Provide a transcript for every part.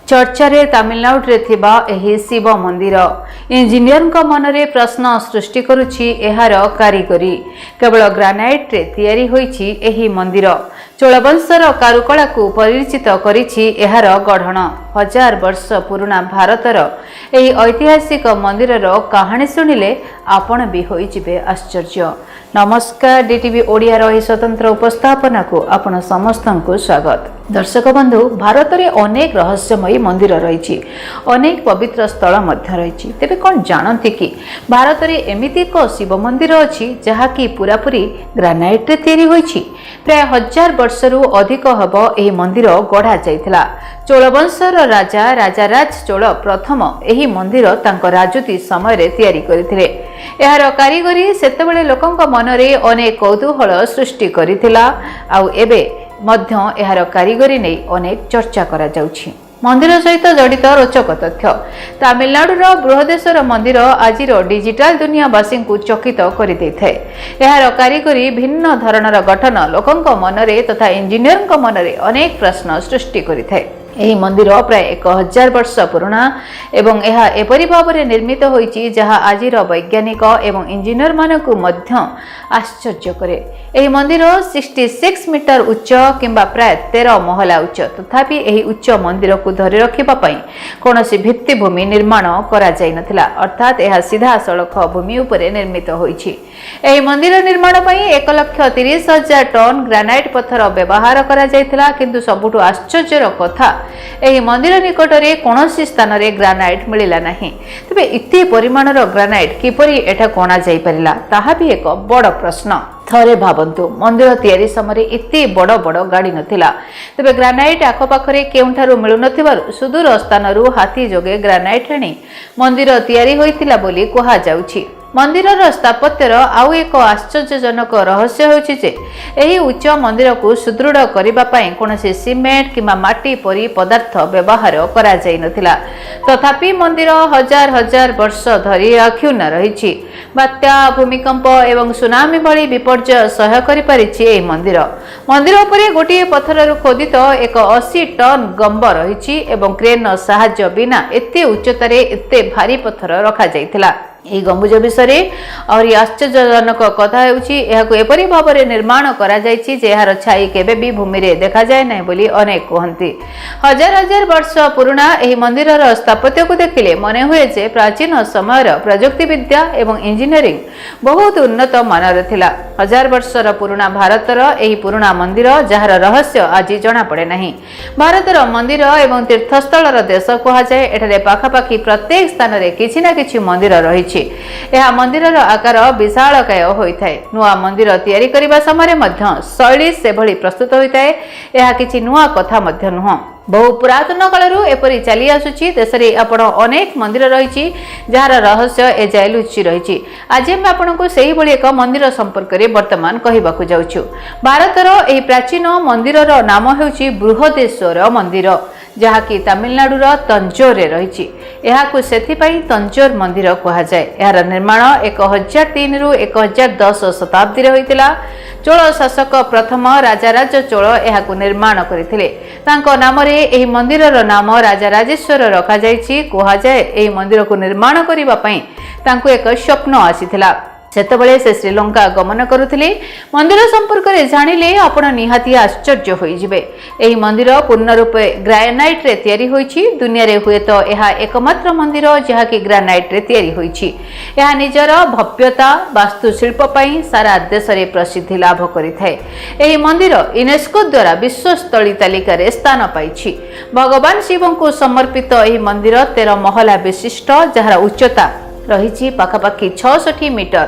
चर्चारे तमिलनाडु थिबा एही शिव मंदिर इंजीनियर मनरे प्रश्न सृष्टि करुछि एहार कारीगरी। केवल ग्रानाइट रे तैयारी होईछि एही मंदिर। चोलवंशर कारुकला को परिचित करिछि एहार गढ़ण। हजार वर्ष पुराना भारतर एही ऐतिहासिक मंदिरर कहानी सुनिले आपण भी होइजिबे आश्चर्य। नमस्कार, डीटीवी ओडिया रो स्वतंत्र उपस्थापना को आपण समस्तंकु स्वागत। दर्शक बंधु, भारत में अनेक रहस्यमयी मंदिर रही, अनेक पवित्र स्थल मध्य रही। तेबे कौन जानती कि भारत में एमिति एक शिव मंदिर अच्छी जहाँकि पूरापूरी ग्रानाइट रे तैयारी होईछि। प्राय 1000 वर्षरू अधिक हब एही मंदिर गढ़ा जाइथिला। चोलवंशर राजा राजाराज चोल प्रथम एही मंदिर तांको राजूती समय रे तैयारी करथिले। एहार कारीगरी सेतेबेले लोकंक मनरे अनेक कौतूहल सृष्टि करिथिला। आउ एबे मध्य एहार कारीगरी नै अनेक चर्चा करा जाउछि। मंदिर सहित जड़ित रोचक तथ्य। तमिलनाडुर बृहदेश्वर मंदिर आजिर डिजिटाल दुनियावासी को चकित कर एहार कारीगरी भिन्न धरणर गठन लोकंक मनरे तथा इंजीनियर मनरे अनेक प्रश्न सृष्टि करिथाय। एही मंदिर प्राय 1000 वर्ष पुराना एवं यह एपरी भाव में निर्मित होईछि जहाँ आजिर वैज्ञानिक एवं इंजीनियर मानकु मध्य आश्चर्य करे। एही मंदिर 66 मीटर उच्च किंबा प्राय 13 महला उच्च। तथापि एही उच्च मंदिर को धरि रखिबा पई कोनोसी भित्तिभूमि निर्माण करा जाय नथिला, अर्थात यह सीधा सड़क भूमि उपरे निर्मित होईछि। एही मंदिर निर्माण पई 1,30,000 टन ग्रानाइट पत्थर व्यवहार करा जायथिला। किंतु सबुठु आश्चर्यर कथा, एही मंदिर निकटरे कोनोसी स्थान रे ग्रानाइट मिलिला नाही। तबे इते परिमाणर ग्रानाइट किपरि एठा कोना जाय परिला, ताहा भी एक बड़ प्रश्न। थरे भावंतु, मंदिर तैयारी समय इते बड़ बड़ गाड़ी नथिला। तबे ग्रानाइट आखपाखरे केउंठारु मिलु नथिबारु सुदूर स्थानरु हाथी जोगे ग्रानाइट आनी मंदिर तैयारी होइतिला बोली कहा जाउछि। मंदिरर स्थापत्यर आउ एक आश्चर्यजनक रहस्य होछि जे एही उच्च मंदिर को सुदृढ़ करिबा पई कोनोसी सीमेंट किंबा माटी परी पदार्थ व्यवहार करा जाय नथिला। तथापि मंदिर हजार हजार वर्ष धरि अक्षुण्ण रहिछि। बात्या, भूमिकंप एवं सुनामी भली विपर्यय सह करि परिछि एही मंदिर। मंदिर उपरे गोटिए पत्थररु खोदित एक 80 टन गंब रहिछि एवं क्रेन सहाय्य बिना एते उच्चतारे एते भारी पत्थर रखा जायथिला। एही गंबुज विषय और आश्चर्यजनक कथा हेउछि एहाकु एपरि भाव में निर्माण करा जायछि जे एहार छाई केबे भी भूमि रे देखा जाय नै बोली अनेक कहंती। हजार हजार वर्ष पुराना एही मंदिरर स्थापत्य को देखिले मने हुए जे प्राचीन समयर प्रजुक्ति विद्या एवं इंजीनियरिंग बहुत उन्नत मानर थिला। 1000 वर्षर पुराना भारतर एही पुराना मंदिर जहार रहस्य आज जना पड़े नाही। भारतर मंदिर एवं तीर्थस्थलर देश कहा जाय। एठारे पाखापाखी प्रत्येक स्थान रे किछि ना किछि मंदिर रहिछि। यह मंदिरर आकार विशालकाय होइथाय। नुआ मंदिर तैयारी करिबा समय मध्य शैली से भली प्रस्तुत होइथाय। यह किछि नुआ कथा मध्य नुह। बहु पुरातन कालरू एपरी चली आसुछि। देशरे आपण अनेक मंदिर रहिछि जार रहस्य ए जाय लुचि रहिछि। आज हम आपनको सेही भली एक मंदिर संपर्क रे वर्तमान कहिबाकू जाउछु। भारतर एही प्राचीन मंदिरर नाम हेउछि बृहदेश्वर मंदिर, जहाँकि तमिलनाडुर तंजोर रे रहिछि। एहाकू सेथिपई तंजोर मंदिर कहा जाय। एहार निर्माण 1003 रु 1010 शताब्दी रे होइतिला। चोल शासक प्रथम राजाराज चोल एहाकू निर्माण करथिले। तांको नाम रे एही मंदिरर नाम राजराजेश्वर रखा जायछि। कहा जाय एही मंदिर को निर्माण करिबा पई तांको एक स्वप्न आसीथिला। सेतबेले से श्रीलंका गमन करुथिले। मंदिर संपर्क रे जानिले आपण निहाती आश्चर्य होई जिवे। एही मंदिर पूर्ण रूपे ग्रानाइट रे तैयारी होईछि। दुनिया रे हुए तो एहा एकमात्र मंदिर जहा कि ग्रानाइट रे तैयारी होईछि। एहा निजर भव्यता वास्तुशिल्प पई सारा देश रे प्रसिद्धि लाभ करिथाय। एही मंदिर यूनेस्को द्वारा विश्वस्थली तालिका रे स्थान पाइछि। भगवान शिव को समर्पित एही मंदिर 13 महला विशिष्ट, जहार उच्चता रही पाखापाखि 66 मीटर।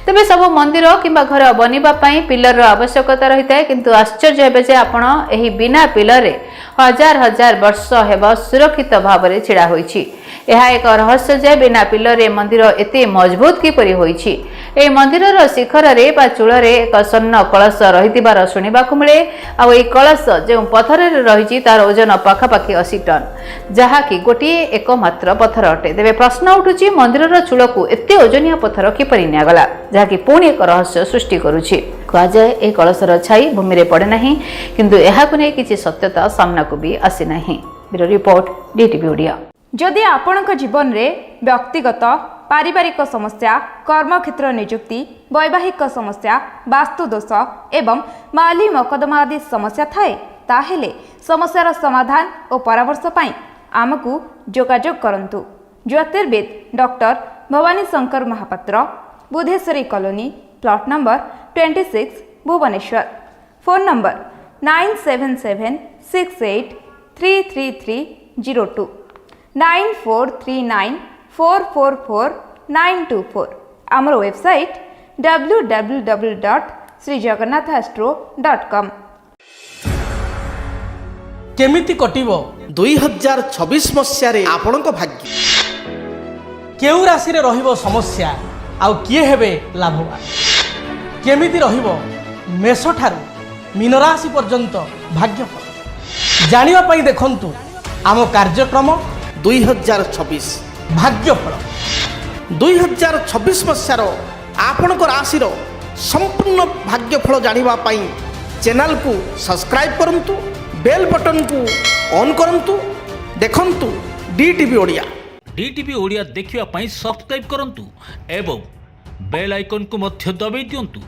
तेबे सब मंदिर किंबा घर बनिबा पई पिलर आवश्यकता रही है। किंतु आश्चर्य हेबे जे आपण एही बिना पिलर रे हजार हजार वर्ष हेबा सुरक्षित भाव में छिड़ा होईछि। यह एक रहस्य जे बिना पिलर रे मंदिर एते मजबूत किपरि होईछि। एही मंदिरर शिखर रे बा चूल रे एक स्वर्ण कलश रहितिबार सुनिबाकू मिले। आ एही कलश जे पत्थर रे रहिछि तार ओजन पाखापाखि 80 टन, जहा कि गोटिए एकमात्र पत्थर अटे। तेबे प्रश्न उठुछि मंदिरर चूल को एते ओजनिया पत्थर किपरि नियागला, जहा कि पुणी एक रहस्य सृष्टि करुछि। कहा जाए ए कलशर छाई भूमि रे पड़े नाही, किंतु एहाकु नै किछि सत्यता सामना को भी आसी नाही। Bureau report DTV Odia. जदि आपणक जीवन रे व्यक्तिगत पारिवारिक समस्या कर्मक्षेत्र नियुक्ति वैवाहिक समस्या वास्तुदोष एवं माली मकदमा आदि समस्या थाए ताहेले समस्यार समाधान और परामर्श पाई आमकु जोगाजोग करंतु। ज्योतिर्विद doctor Bhabani Shankar Mahapatra, Budheswari colony, plot number 26, Bhubaneswar. Phone number 9776833302 9439444924। आमर वेबसाइट www.srijagannathastro.com। केमिति कटिब 2026 मसीह आपणक भाग्य केउ राशि रे रहिबो समस्या आउ किए हेबे लाभवान केमिति रहिबो मेष ठारू मीन राशि पर्यंत भाग्यफल जानिबा पई देखंतु आम कार्यक्रम 2026 भाग्यफल 2026 मसीह आपणक राशि संपूर्ण भाग्यफल जानिबा पई चैनल को सब्सक्राइब करंतु, बेल बटन को ऑन करंतु, देखंतु डीटीवी ओडिया। डीटीवी ओडिया देखिवा पई सब्सक्राइब करंतु एवं बेल आइकन को मध्य दबाई दियंतु।